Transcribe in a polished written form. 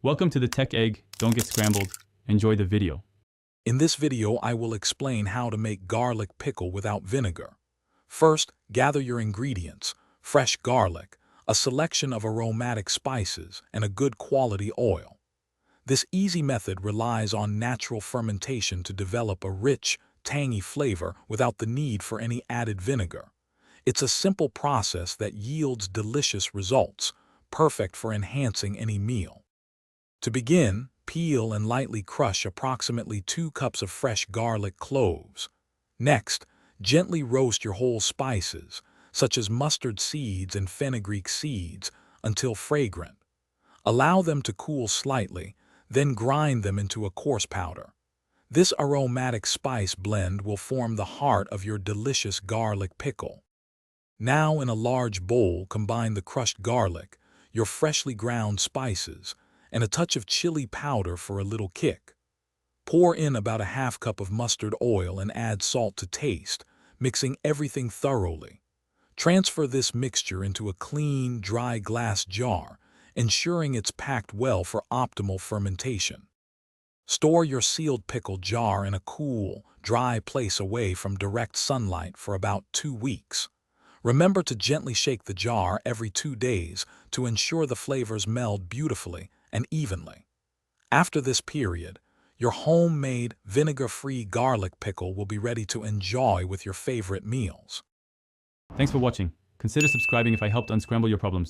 Welcome to the Tech Egg. Don't get scrambled. Enjoy the video. In this video, I will explain how to make garlic pickle without vinegar. First, gather your ingredients: fresh garlic, a selection of aromatic spices, and a good quality oil. This easy method relies on natural fermentation to develop a rich, tangy flavor without the need for any added vinegar. It's a simple process that yields delicious results, perfect for enhancing any meal. To begin, peel and lightly crush approximately 2 cups of fresh garlic cloves. Next, gently roast your whole spices, such as mustard seeds and fenugreek seeds, until fragrant. Allow them to cool slightly, then grind them into a coarse powder. This aromatic spice blend will form the heart of your delicious garlic pickle. Now, in a large bowl, combine the crushed garlic, your freshly ground spices, and a touch of chili powder for a little kick. Pour in about a half cup of mustard oil and add salt to taste, mixing everything thoroughly. Transfer this mixture into a clean, dry glass jar, ensuring it's packed well for optimal fermentation. Store your sealed pickle jar in a cool, dry place away from direct sunlight for about 2 weeks. Remember to gently shake the jar every 2 days to ensure the flavors meld beautifully and evenly. After this period, your homemade, vinegar-free garlic pickle will be ready to enjoy with your favorite meals. Thanks for watching. Consider subscribing if I helped unscramble your problems.